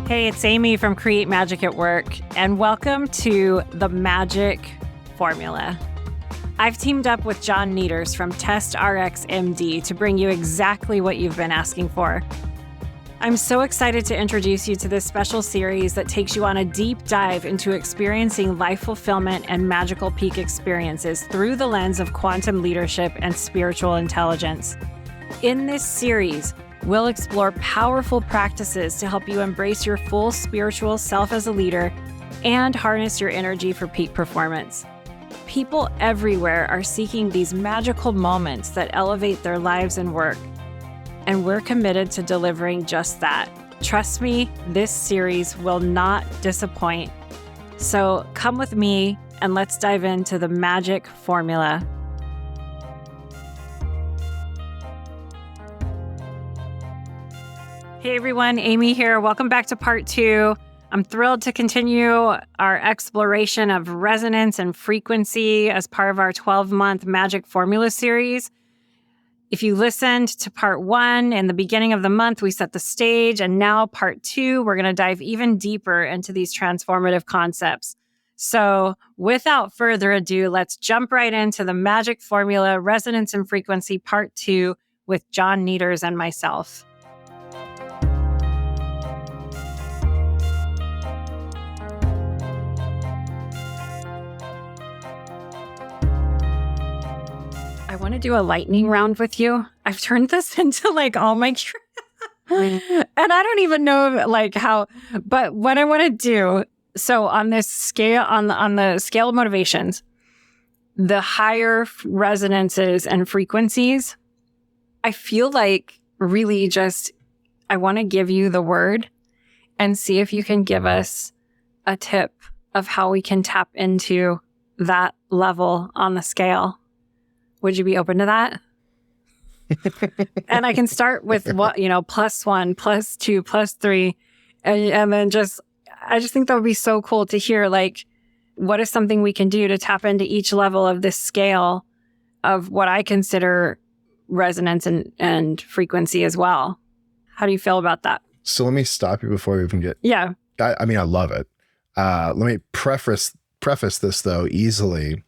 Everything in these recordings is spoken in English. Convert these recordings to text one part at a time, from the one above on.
Hey, it's Amy from Create Magic at Work, and welcome to the Magic Formula. I've teamed up with John Nieters from TestRxMD to bring you exactly what you've been asking for. I'm so excited to introduce you to this special series that takes you on a deep dive into experiencing life fulfillment and magical peak experiences through the lens of quantum leadership and spiritual intelligence. In this series, we'll explore powerful practices to help you embrace your full spiritual self as a leader and harness your energy for peak performance. People everywhere are seeking these magical moments that elevate their lives and work, and we're committed to delivering just that. Trust me, this series will not disappoint. So come with me and let's dive into the Magic Formula. Hey everyone, Amy here. Welcome back to part 2. I'm thrilled to continue our exploration of resonance and frequency as part of our 12-month Magic Formula series. If you listened to part 1 in the beginning of the month, we set the stage, and now part 2, we're going to dive even deeper into these transformative concepts. So without further ado, let's jump right into the Magic Formula, Resonance and Frequency part 2 with John Nieters and myself. I want to do a lightning round with you. I've turned this into like all my, and I don't even know like how, but what I want to do. So on this scale, on the scale of motivations, the higher resonances and frequencies, I feel like really just, I want to give you the word and see if you can give us a tip of how we can tap into that level on the scale. Would you be open to that? And I can start with what, +1, +2, +3. And then I just think that would be so cool to hear, like, what is something we can do to tap into each level of this scale of what I consider resonance and frequency as well. How do you feel about that? So let me stop you before we even get... Yeah. I mean, I love it. Let me preface this, though, easily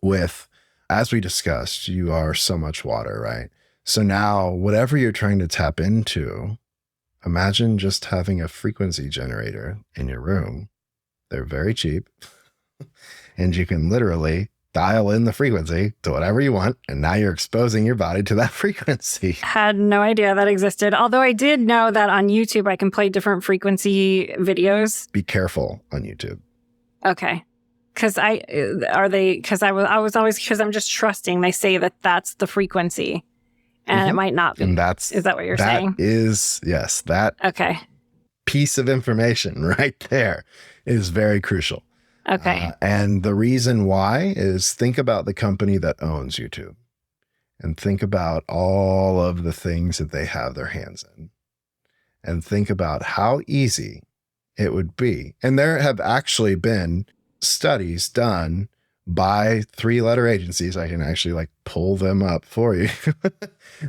with... As we discussed, you are so much water, right? So now, whatever you're trying to tap into, imagine just having a frequency generator in your room. They're very cheap. And you can literally dial in the frequency to whatever you want. And now you're exposing your body to that frequency. Had no idea that existed. Although I did know that on YouTube, I can play different frequency videos. Be careful on YouTube. Okay. Because I'm just trusting they say that that's the frequency and it might not be. And is that what you're saying? Yes, that okay. piece of information right there is very crucial. Okay. And the reason why is think about the company that owns YouTube and think about all of the things that they have their hands in and think about how easy it would be. And there have actually been studies done by 3-letter agencies. I can actually pull them up for you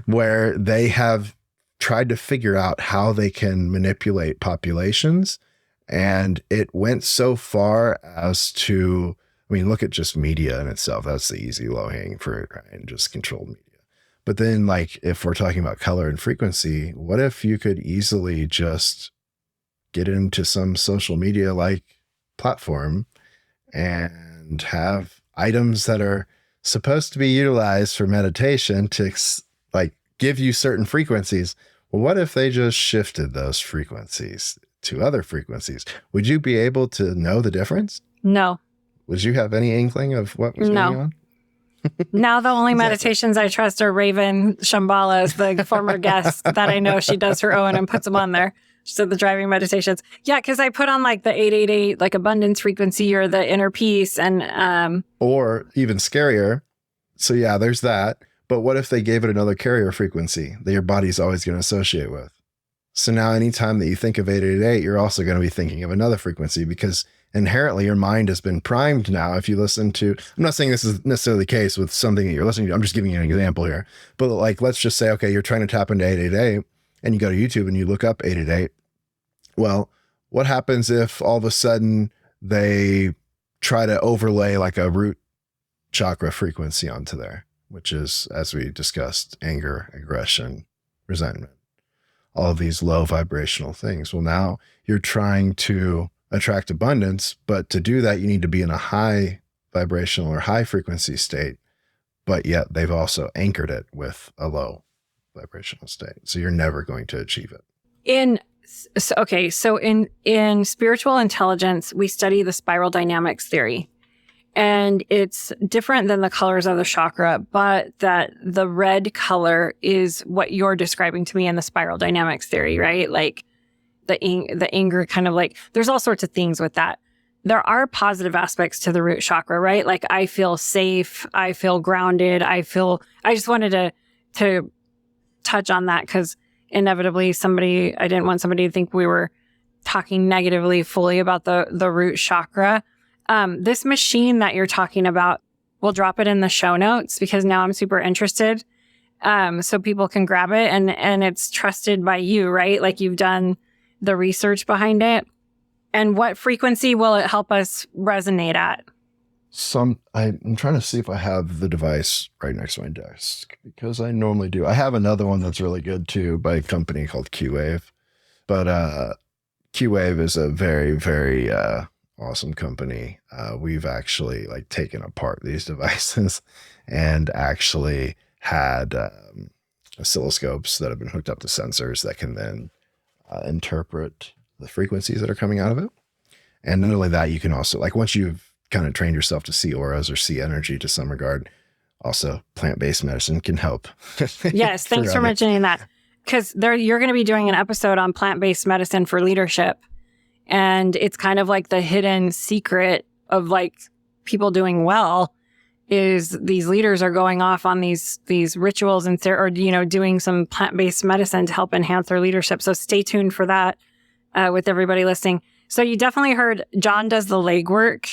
where they have tried to figure out how they can manipulate populations. And it went so far as to, look at just media in itself. That's the easy low hanging fruit, right? And just controlled media. But then if we're talking about color and frequency, what if you could easily just get into some social media platform and have items that are supposed to be utilized for meditation to give you certain frequencies. Well, what if they just shifted those frequencies to other frequencies? Would you be able to know the difference? No. Would you have any inkling of what was going on? Now the only meditations I trust are Raven Shambhala's, the former guest that I know. She does her own and puts them on there. So the driving meditations. Yeah, because I put on the 888, abundance frequency or the inner peace and... Or even scarier. So yeah, there's that. But what if they gave it another carrier frequency that your body's always going to associate with? So now anytime that you think of 888, you're also going to be thinking of another frequency because inherently your mind has been primed now. If you listen to, I'm not saying this is necessarily the case with something that you're listening to. I'm just giving you an example here. But let's just say, okay, you're trying to tap into 888 and you go to YouTube and you look up 888. Well, What happens if all of a sudden they try to overlay like a root chakra frequency onto there, which is, as we discussed, anger, aggression, resentment, all of these low vibrational things. Well, now you're trying to attract abundance, but to do that, you need to be in a high vibrational or high frequency state, but yet they've also anchored it with a low vibrational state. So you're never going to achieve it. So in spiritual intelligence, we study the spiral dynamics theory. And it's different than the colors of the chakra, but that the red color is what you're describing to me in the spiral dynamics theory, right? Like the anger kind of like, there's all sorts of things with that. There are positive aspects to the root chakra, right? Like I feel safe, I feel grounded, I just wanted to touch on that because inevitably I didn't want somebody to think we were talking negatively fully about the root chakra. This machine that you're talking about, we'll drop it in the show notes because now I'm super interested. So people can grab it and it's trusted by you, right? Like you've done the research behind it. And what frequency will it help us resonate at? I'm trying to see if I have the device right next to my desk because I normally do. I have another one that's really good too by a company called Q-Wave, but Q-Wave is a very, very awesome company. We've actually like taken apart these devices and actually had oscilloscopes that have been hooked up to sensors that can then interpret the frequencies that are coming out of it. And not only that, you can also, like once you've kind of trained yourself to see auras or see energy to some regard, also plant-based medicine can help. Yes, thanks for mentioning that. Because you're going to be doing an episode on plant-based medicine for leadership. And it's kind of like the hidden secret of like people doing well is these leaders are going off on these rituals and doing some plant-based medicine to help enhance their leadership. So stay tuned for that with everybody listening. So you definitely heard John does the legwork.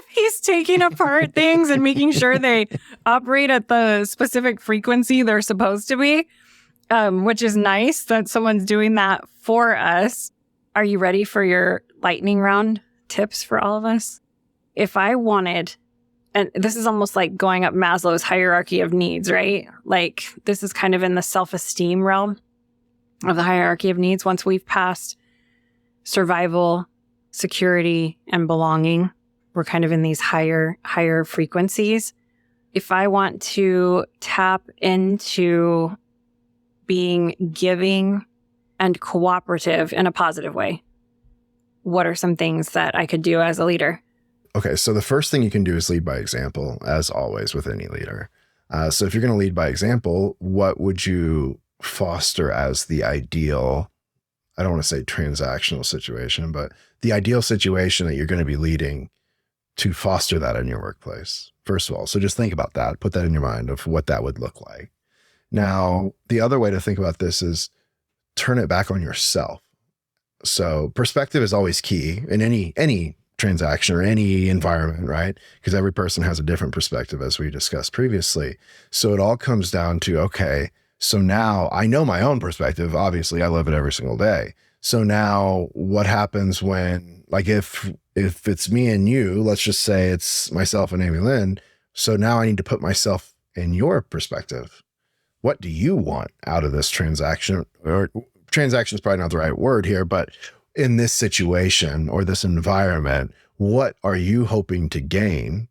He's taking apart things and making sure they operate at the specific frequency they're supposed to be, which is nice that someone's doing that for us. Are you ready for your lightning round tips for all of us? If I wanted, and this is almost like going up Maslow's hierarchy of needs, right? Like this is kind of in the self-esteem realm of the hierarchy of needs. Once we've passed survival, security, and belonging, we're kind of in these higher frequencies. If I want to tap into being giving and cooperative in a positive way, what are some things that I could do as a leader? Okay, so the first thing you can do is lead by example, as always with any leader. So if you're going to lead by example, what would you foster as the ideal, I don't want to say transactional situation, but the ideal situation that you're going to be leading to foster that in your workplace, first of all. So just think about that, put that in your mind of what that would look like. Now, the other way to think about this is turn it back on yourself. So perspective is always key in any transaction or any environment, right? Because every person has a different perspective, as we discussed previously. So it all comes down to, okay, so now I know my own perspective. Obviously, I live it every single day. So now what happens when, like, if it's me and you, let's just say it's myself and Amy Lynn. So now I need to put myself in your perspective. What do you want out of this transaction? Or transaction is probably not the right word here, but in this situation or this environment, what are you hoping to gain?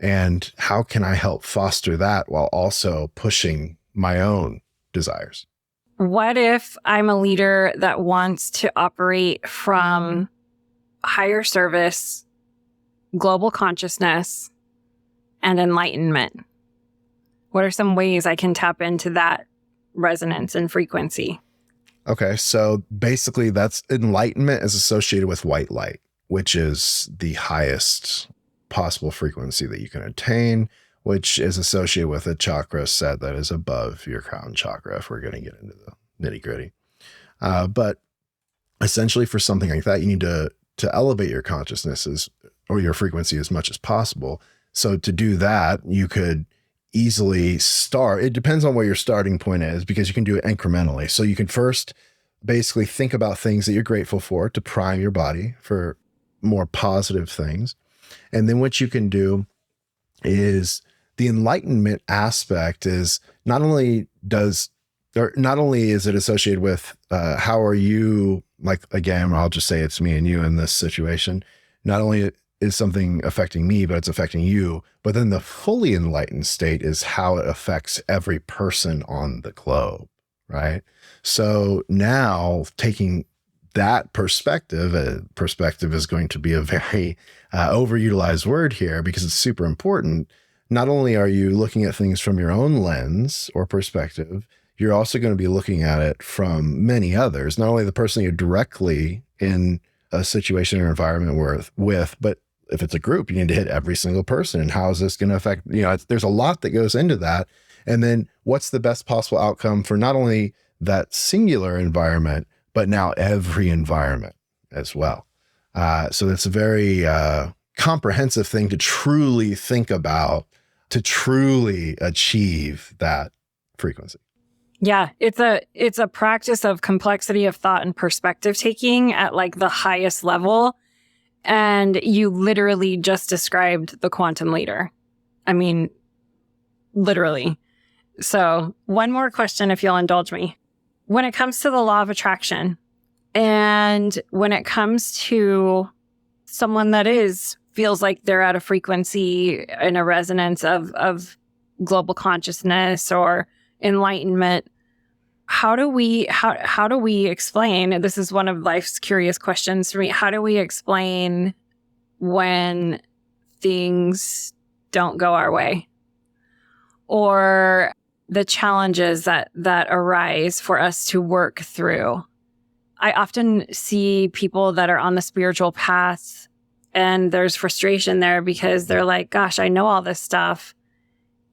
And how can I help foster that while also pushing my own desires? What if I'm a leader that wants to operate from higher service, global consciousness, and enlightenment? What are some ways I can tap into that resonance and frequency? Okay, so basically that's enlightenment is associated with white light, which is the highest possible frequency that you can attain, which is associated with a chakra set that is above your crown chakra, if we're going to get into the nitty gritty. But essentially for something like that, you need to elevate your consciousness or your frequency as much as possible. So to do that, you could easily start. It depends on where your starting point is because you can do it incrementally. So you can first basically think about things that you're grateful for to prime your body for more positive things. And then what you can do is the enlightenment aspect is not only is it associated with how are you, like, again, I'll just say it's me and you in this situation. Not only is something affecting me, but it's affecting you. But then the fully enlightened state is how it affects every person on the globe, right? So now taking that perspective is going to be a very overutilized word here because it's super important. Not only are you looking at things from your own lens or perspective, you're also going to be looking at it from many others, not only the person you're directly in a situation or environment with, but if it's a group, you need to hit every single person. And how is this going to affect, there's a lot that goes into that. And then what's the best possible outcome for not only that singular environment, but now every environment as well. So it's a very comprehensive thing to truly think about, to truly achieve that frequency. Yeah, it's a practice of complexity of thought and perspective taking at like the highest level. And you literally just described the quantum leader. I mean, literally. So one more question, if you'll indulge me. When it comes to the law of attraction, and when it comes to someone that feels like they're at a frequency in a resonance of global consciousness or enlightenment, how do we explain, and this is one of life's curious questions for me, how do we explain when things don't go our way, or the challenges that arise for us to work through? I often see people that are on the spiritual path and there's frustration there because they're like, gosh, I know all this stuff.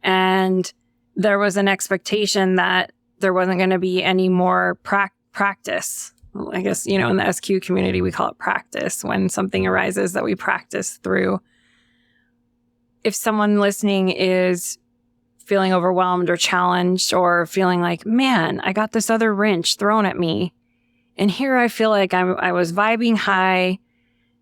And there was an expectation that there wasn't going to be any more practice. I guess, in the SQ community, we call it practice when something arises that we practice through. If someone listening is feeling overwhelmed or challenged or feeling like, man, I got this other wrench thrown at me, and here I feel like I was vibing high,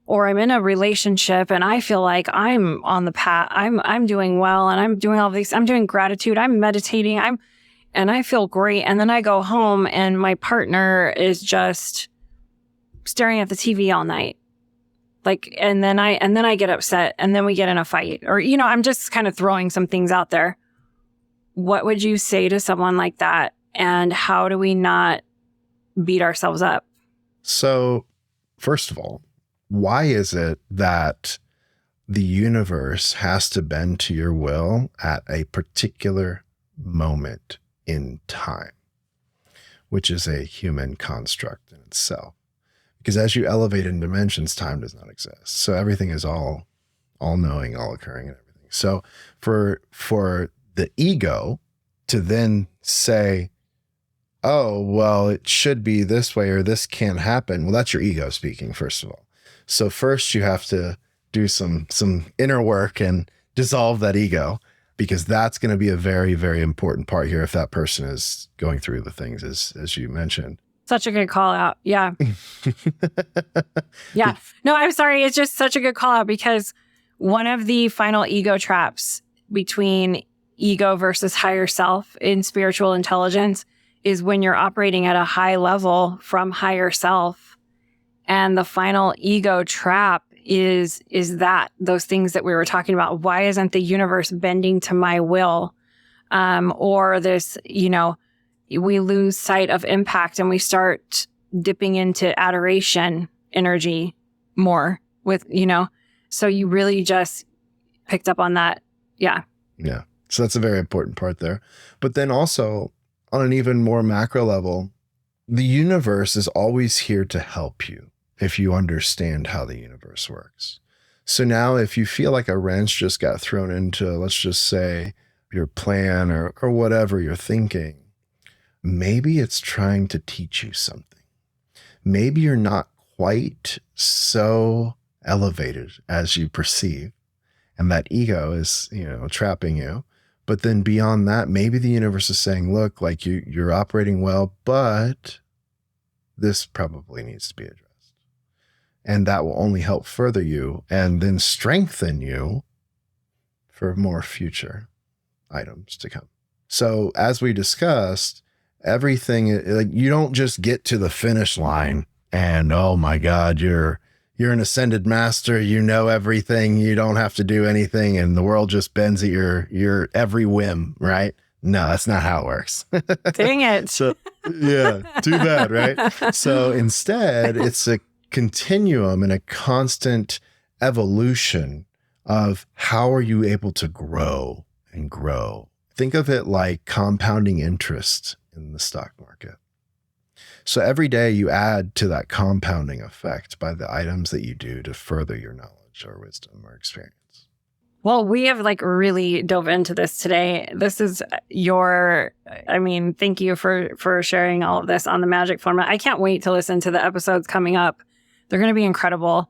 or I'm in a relationship and I feel like I'm on the path, I'm doing well, and I'm doing all these, I'm doing gratitude, I'm meditating, and I feel great. And then I go home and my partner is just staring at the TV all night. And then I get upset, and then we get in a fight, or, I'm just kind of throwing some things out there. What would you say to someone like that? And how do we not beat ourselves up? So, first of all, why is it that the universe has to bend to your will at a particular moment in time, which is a human construct in itself? Because as you elevate in dimensions, time does not exist. So everything is all knowing, all occurring, and everything. So for the ego to then say, oh, well, it should be this way, or this can't happen. Well, that's your ego speaking, first of all. So first you have to do some inner work and dissolve that ego, because that's going to be a very, very important part here if that person is going through the things as you mentioned. Such a good call out. Yeah. Yeah. No, I'm sorry. It's just such a good call out, because one of the final ego traps between ego versus higher self in spiritual intelligence is when you're operating at a high level from higher self. And the final ego trap is that those things that we were talking about. Why isn't the universe bending to my will? Or this, we lose sight of impact and we start dipping into adoration energy more with, so you really just picked up on that. Yeah. Yeah. So that's a very important part there. But then also on an even more macro level, the universe is always here to help you if you understand how the universe works. So now if you feel like a wrench just got thrown into, let's just say, your plan or whatever you're thinking, maybe it's trying to teach you something. Maybe you're not quite so elevated as you perceive, and that ego is, trapping you. But then beyond that, maybe the universe is saying, look, like you're operating well, but this probably needs to be addressed. And that will only help further you and then strengthen you for more future items to come. So as we discussed, everything, like, you don't just get to the finish line and, oh my God, you're an ascended master, you know everything, you don't have to do anything, and the world just bends at your every whim, right? No, that's not how it works. Dang it. So yeah, too bad, right? So instead, it's a continuum and a constant evolution of how are you able to grow and grow. Think of it like compounding interest in the stock market. So every day you add to that compounding effect by the items that you do to further your knowledge or wisdom or experience. Well, we have really dove into this today. This is thank you for sharing all of this on the Magic Formula. I can't wait to listen to the episodes coming up. They're going to be incredible.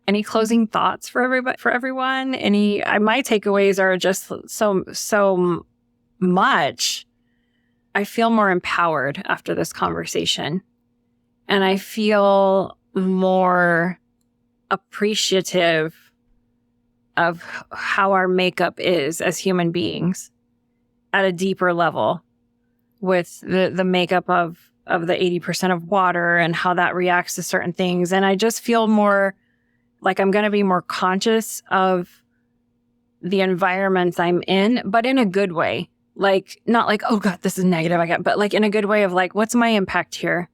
Any closing thoughts for everyone? My takeaways are just so much. I feel more empowered after this conversation, and I feel more appreciative of how our makeup is as human beings at a deeper level, with the makeup of the 80% of water and how that reacts to certain things. And I just feel more like I'm going to be more conscious of the environments I'm in, but in a good way. Like, not like, oh God, this is negative, but like in a good way of like, what's my impact here?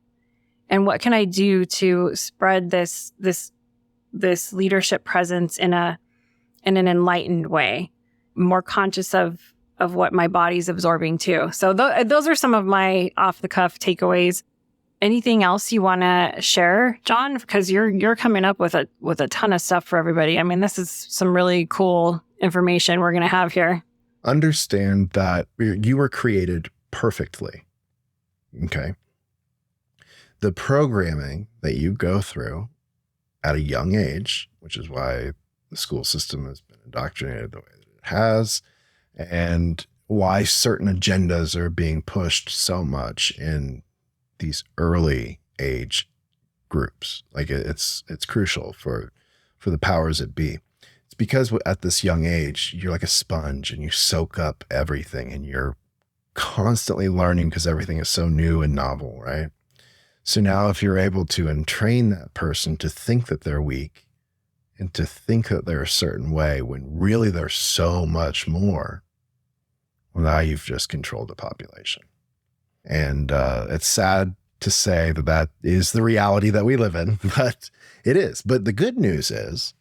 And what can I do to spread this leadership presence in an enlightened way, more conscious of what my body's absorbing too. So those are some of my off the cuff takeaways. Anything else you want to share, John? Because you're coming up with a ton of stuff for everybody. I mean, this is some really cool information we're going to have here. Understand that you were created perfectly. Okay. The programming that you go through at a young age, which is why the school system has been indoctrinated the way that it has, and why certain agendas are being pushed so much in these early age groups. Like, it's crucial for the powers that be. It's because at this young age, you're like a sponge and you soak up everything, and you're constantly learning because everything is so new and novel, right? So now if you're able to entrain that person to think that they're weak and to think that they're a certain way when really there's so much more, well, now you've just controlled the population. And it's sad to say that is the reality that we live in, but it is. But the good news is,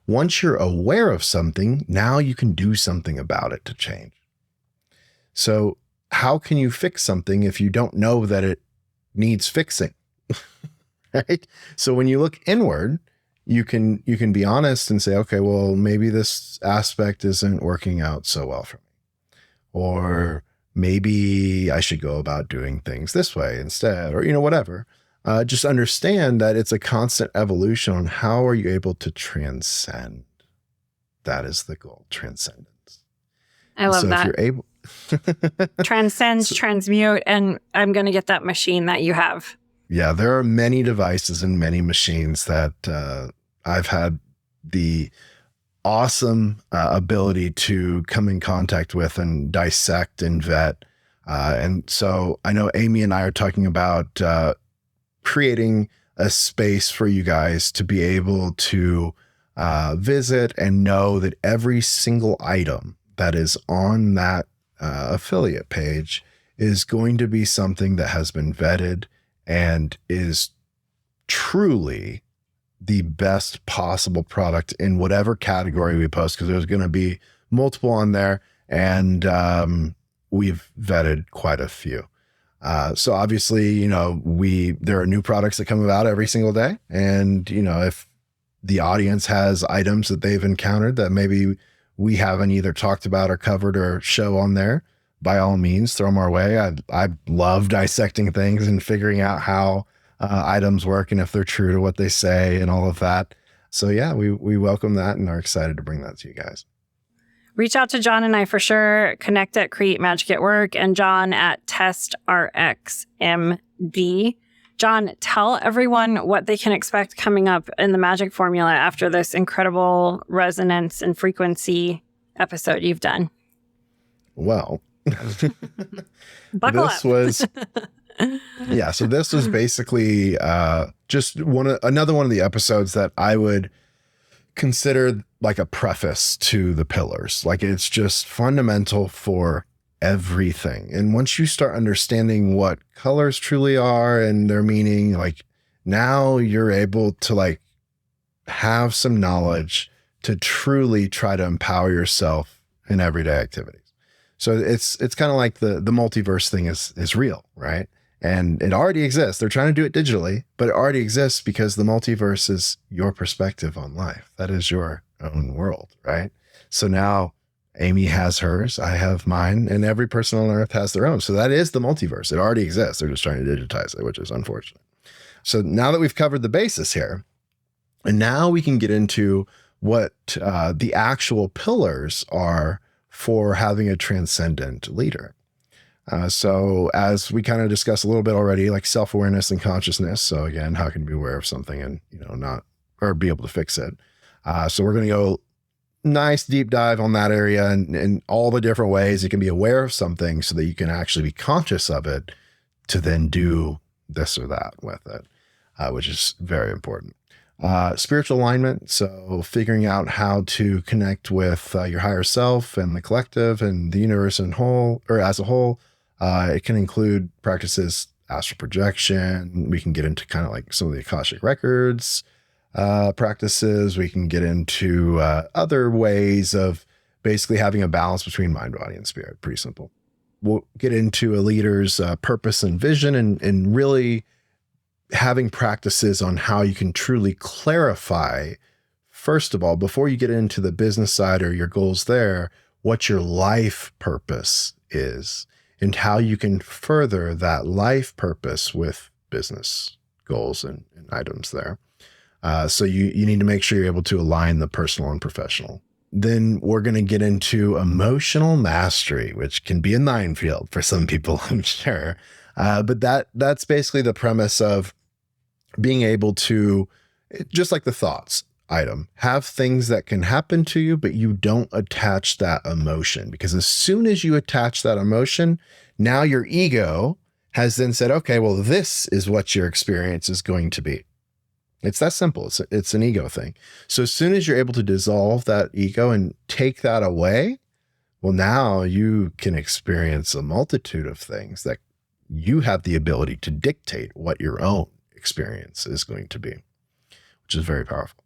once you're aware of something, now you can do something about it to change. So how can you fix something if you don't know that it needs fixing? Right? So when you look inward, you can be honest and say, okay, well, maybe this aspect isn't working out so well for me. Or maybe I should go about doing things this way instead, or, whatever. Just understand that it's a constant evolution on how are you able to transcend. That is the goal, transcendence. I love that. If you're able transcend, transmute, and I'm going to get that machine that you have. Yeah, there are many devices and many machines that I've had the awesome ability to come in contact with and dissect and vet. And so I know Amy and I are talking about creating a space for you guys to be able to visit and know that every single item that is on that affiliate page is going to be something that has been vetted and is truly the best possible product in whatever category we post, because there's going to be multiple on there, and we've vetted quite a few. So obviously, there are new products that come about every single day. And, if the audience has items that they've encountered that maybe we haven't either talked about or covered or show on there, by all means, throw them our way. I love dissecting things and figuring out how items work and if they're true to what they say and all of that. So yeah, we welcome that and are excited to bring that to you guys. Reach out to John and I for sure. Connect at Create Magic at Work and John at TestRxMD John, tell everyone what they can expect coming up in the Magic Formula after this incredible resonance and frequency episode you've done. Well, Buckle this up. was, yeah. So this was basically just another one of the episodes that I would consider like a preface to the pillars. Like it's just fundamental for everything. And once you start understanding what colors truly are and their meaning, like now you're able to like have some knowledge to truly try to empower yourself in everyday activities. So it's kind of like the multiverse thing is real, right? And it already exists. They're trying to do it digitally, but it already exists because the multiverse is your perspective on life. That is your own world, right? So now Amy has hers, I have mine, and every person on earth has their own. So that is the multiverse. It already exists. They're just trying to digitize it, which is unfortunate. So now that we've covered the basis here, and now we can get into what the actual pillars are for having a transcendent leader. So as we kind of discussed a little bit already, like self-awareness and consciousness. So again, how can you be aware of something and, be able to fix it? So we're going to go nice deep dive on that area and all the different ways you can be aware of something so that you can actually be conscious of it to then do this or that with it, which is very important. Spiritual alignment. So figuring out how to connect with your higher self and the collective and the universe as a whole. It can include practices, astral projection. We can get into kind of like some of the Akashic records practices. We can get into other ways of basically having a balance between mind, body, and spirit. Pretty simple. We'll get into a leader's purpose and vision and really having practices on how you can truly clarify, first of all, before you get into the business side or your goals there, what your life purpose is and how you can further that life purpose with business goals and items there. So you need to make sure you're able to align the personal and professional. Then we're going to get into emotional mastery, which can be a minefield for some people, I'm sure. But that's basically the premise of being able to, just like the thoughts item, have things that can happen to you, but you don't attach that emotion. Because as soon as you attach that emotion, now your ego has then said, okay, well, this is what your experience is going to be. It's that simple. It's an ego thing. So as soon as you're able to dissolve that ego and take that away, well, now you can experience a multitude of things that you have the ability to dictate what your own experience is going to be, which is very powerful.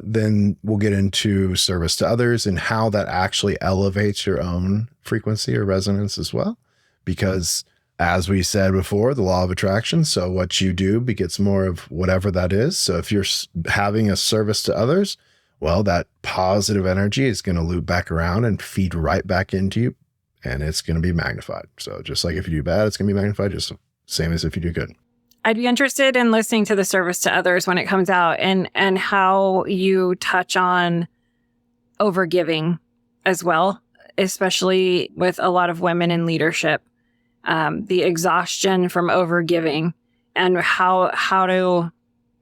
Then we'll get into service to others and how that actually elevates your own frequency or resonance as well. Because as we said before, the law of attraction. So what you do begets more of whatever that is. So if you're having a service to others, well, that positive energy is going to loop back around and feed right back into you, and it's going to be magnified. So just like if you do bad, it's going to be magnified, just same as if you do good. I'd be interested in listening to the service to others when it comes out and how you touch on overgiving as well, especially with a lot of women in leadership, the exhaustion from overgiving and how to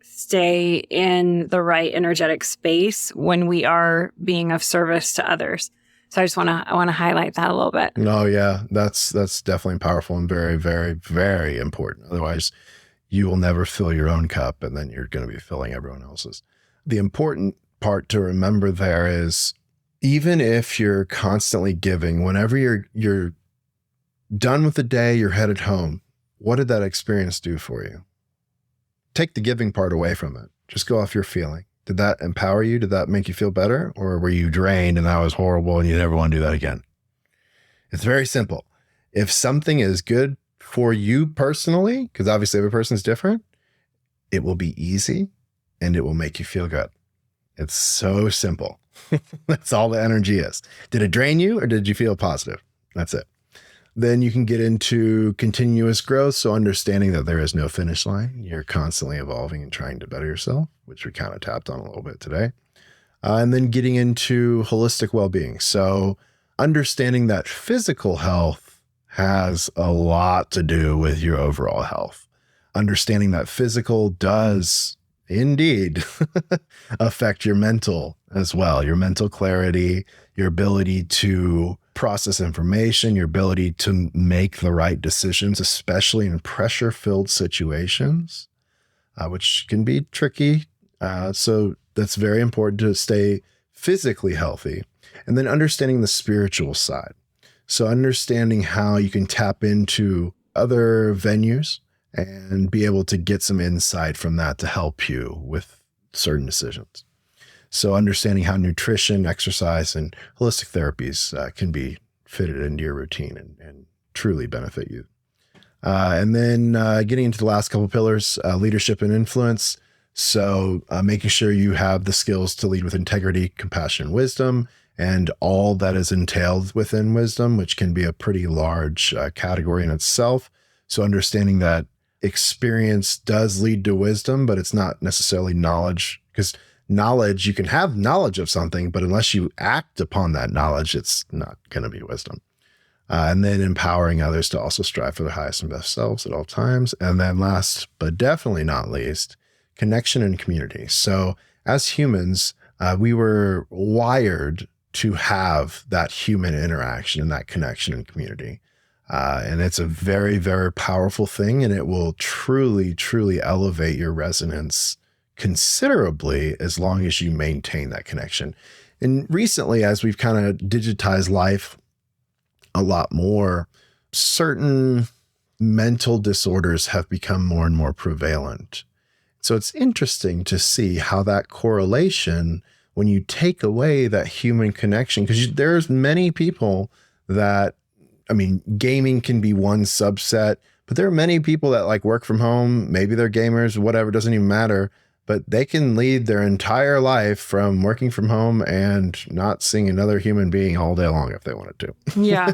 stay in the right energetic space when we are being of service to others. So I want to highlight that a little bit. Oh yeah, that's definitely powerful and very, very, very important. Otherwise, you will never fill your own cup, and then you're going to be filling everyone else's. The important part to remember there is, even if you're constantly giving, whenever you're done with the day, you're headed home, what did that experience do for you? Take the giving part away from it. Just go off your feeling. Did that empower you? Did that make you feel better? Or were you drained and that was horrible and you never want to do that again? It's very simple. If something is good for you personally, because obviously every person is different, it will be easy and it will make you feel good. It's so simple. That's all the energy is. Did it drain you or did you feel positive? That's it. Then you can get into continuous growth. So understanding that there is no finish line. You're constantly evolving and trying to better yourself, which we kind of tapped on a little bit today. And then getting into holistic well-being. So understanding that physical health has a lot to do with your overall health. understanding that physical does indeed affect your mental as well, your mental clarity, your ability to process information, your ability to make the right decisions, especially in pressure-filled situations, which can be tricky. So that's very important to stay physically healthy. And then understanding the spiritual side. So understanding how you can tap into other venues and be able to get some insight from that to help you with certain decisions. So understanding how nutrition, exercise, and holistic therapies can be fitted into your routine and truly benefit you. And then getting into the last couple of pillars, leadership and influence. So making sure you have the skills to lead with integrity, compassion, and wisdom, and all that is entailed within wisdom, which can be a pretty large category in itself. So understanding that experience does lead to wisdom, but it's not necessarily knowledge, because knowledge, you can have knowledge of something, but unless you act upon that knowledge, it's not going to be wisdom. And then empowering others to also strive for their highest and best selves at all times. And then last, but definitely not least, connection and community. So as humans, we were wired to have that human interaction and that connection and community. And it's a very, very powerful thing, and it will truly, truly elevate your resonance considerably as long as you maintain that connection. And recently, as we've kind of digitized life a lot more, certain mental disorders have become more and more prevalent. So it's interesting to see how that correlation, when you take away that human connection, because there's many people that, I mean, gaming can be one subset, but there are many people that like work from home. Maybe they're gamers, whatever, doesn't even matter, but they can lead their entire life from working from home and not seeing another human being all day long if they wanted to. Yeah.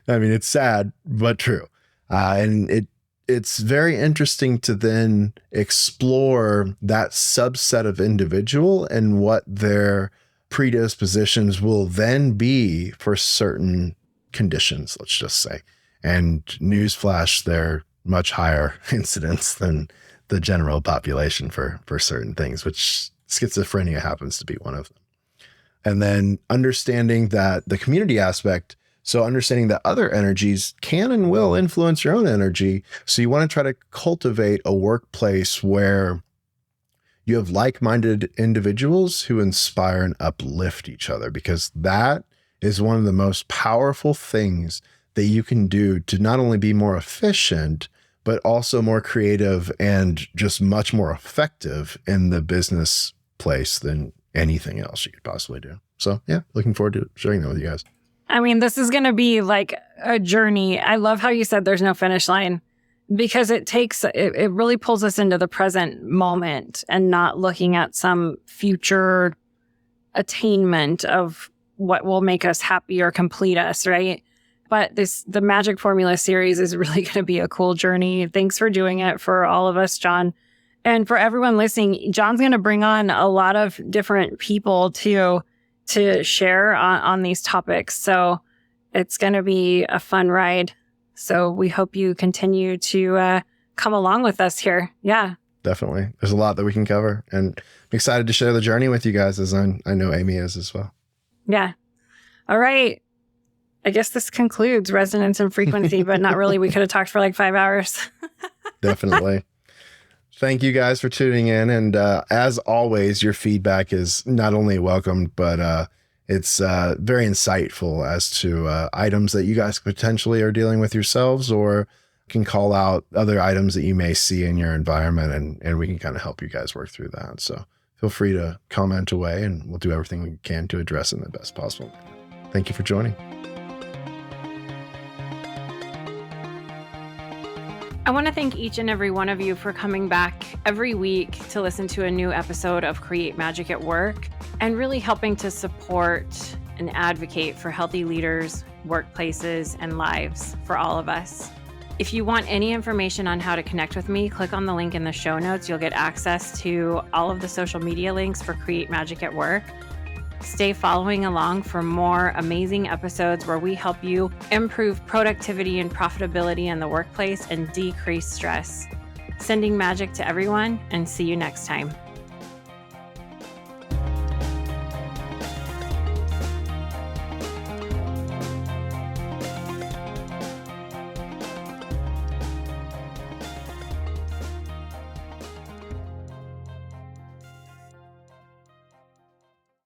I mean, it's sad, but true. And it's very interesting to then explore that subset of individual and what their predispositions will then be for certain conditions, let's just say. And newsflash, they're much higher incidence than the general population for certain things, which schizophrenia happens to be one of them. And then understanding that the community aspect, so understanding that other energies can and will influence your own energy. So you want to try to cultivate a workplace where you have like-minded individuals who inspire and uplift each other, because that is one of the most powerful things that you can do to not only be more efficient, but also more creative and just much more effective in the business place than anything else you could possibly do. So yeah, looking forward to sharing that with you guys. I mean, this is going to be like a journey. I love how you said there's no finish line, because it really pulls us into the present moment and not looking at some future attainment of what will make us happy or complete us, right? But the Magic Formula series is really going to be a cool journey. Thanks for doing it for all of us, John. And for everyone listening, John's going to bring on a lot of different people to share on these topics. So it's going to be a fun ride. So we hope you continue to come along with us here. Yeah. Definitely. There's a lot that we can cover, and I'm excited to share the journey with you guys, as I know Amy is as well. Yeah. All right. I guess this concludes resonance and frequency, but not really. We could have talked for like 5 hours. Definitely. Thank you guys for tuning in. And as always, your feedback is not only welcomed, but it's very insightful as to items that you guys potentially are dealing with yourselves, or can call out other items that you may see in your environment, and we can kind of help you guys work through that. So feel free to comment away, and we'll do everything we can to address it in the best possible manner. Thank you for joining. I want to thank each and every one of you for coming back every week to listen to a new episode of Create Magic at Work, and really helping to support and advocate for healthy leaders, workplaces, and lives for all of us. If you want any information on how to connect with me, click on the link in the show notes. You'll get access to all of the social media links for Create Magic at Work. Stay following along for more amazing episodes where we help you improve productivity and profitability in the workplace and decrease stress. Sending magic to everyone, and see you next time.